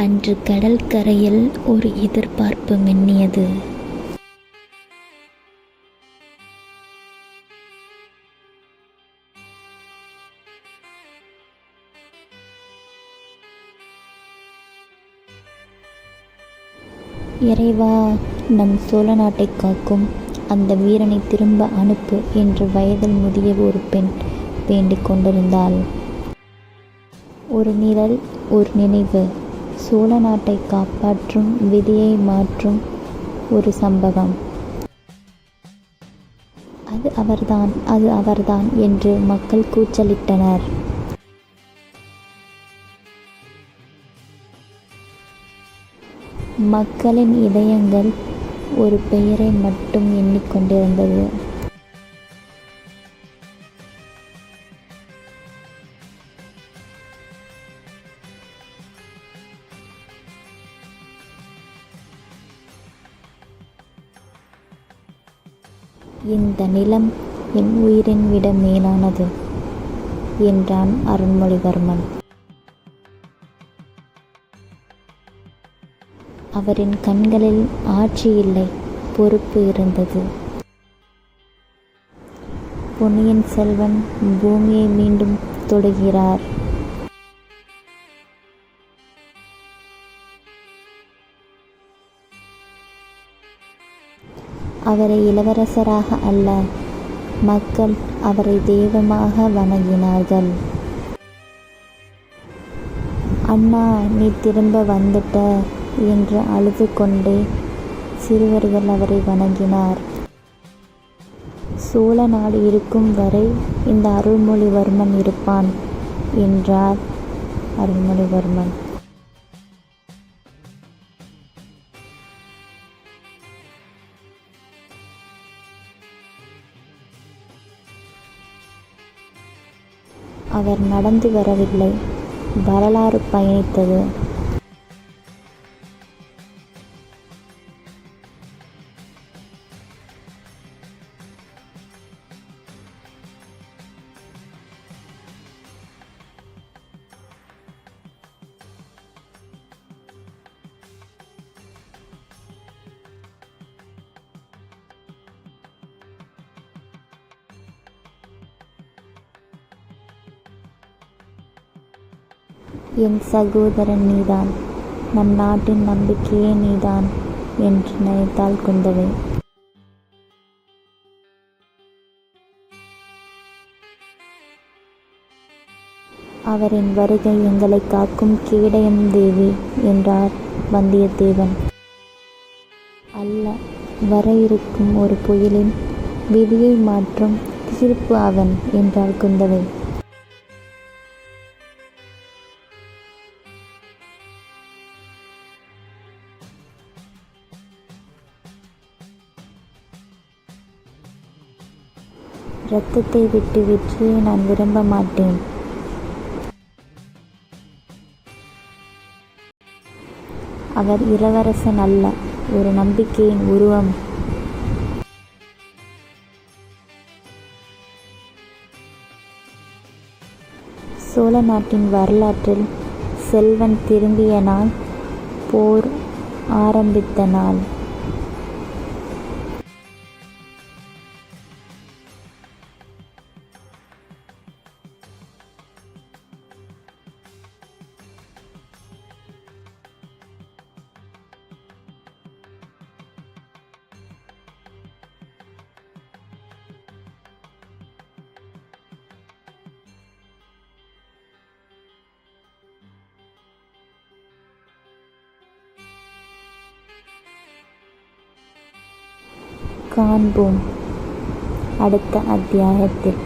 அன்று கடல் கரையில் ஒரு எதிர்பார்ப்பு மின்னியது. இறைவா, நம் சோழ நாட்டை காக்கும் அந்த வீரனை திரும்ப அனுப்பு என்று வயதில் முதிய ஒரு பெண் வேண்டிக் கொண்டிருந்தாள். ஒரு நிழல், ஒரு நினைவு, சோழ நாட்டை காப்பாற்றும், விதியை மாற்றும் ஒரு சம்பவம். அது அவர்தான், அது அவர்தான் என்று மக்கள் கூச்சலிட்டனர். மக்களின் இதயங்கள் ஒரு பெயரை மட்டும் எண்ணிக்கொண்டிருந்தது. இந்த நிலம் என் உயிரின் விட மேலானது என்றான் அருள்மொழிவர்மன். அவரின் கண்களில் ஆட்சி இல்லை, பொறுப்பு இருந்தது. பொன்னியின் செல்வன் பூமியை மீண்டும் தொடுகிறார். அவரை இளவரசராக அல்ல, மக்கள் அவரை தெய்வமாக வணங்கினார்கள். அண்ணா, நீ திரும்ப வந்துட்ட என்று அழுது கொண்டே சிறுவர்கள் அவரை வணங்கினார். சோழ நாடு இருக்கும் வரை இந்த அருள்மொழிவர்மன் இருப்பான் என்றார் அருள்மொழிவர்மன். அவர் நடந்து வரவில்லை, வரலாறு பயணித்தது. என் சகோதரன் நீதான், நம் நாட்டின் நம்பிக்கையே நீதான் என்று நினைத்தாள் குந்தவை. அவரின் வருகை எங்களை காக்கும் கேடயம் தேவி என்றார் வந்தியத்தேவன். அல்ல, வர இருக்கும் ஒரு புயலின் விதியை மாற்றும் தீர்ப்பு அவன் என்றாள் குந்தவை. இரத்தத்தை விட்டு வெற்றியை நான் விரும்ப மாட்டேன். அவர் இளவரசன் அல்ல, ஒரு நம்பிக்கையின் உருவம். சோழ நாட்டின் வரலாற்றில் செல்வன் திரும்பிய நாள், போர் ஆரம்பித்த நாள். காண்போம் அடுத்த அத்தியாயத்தில்.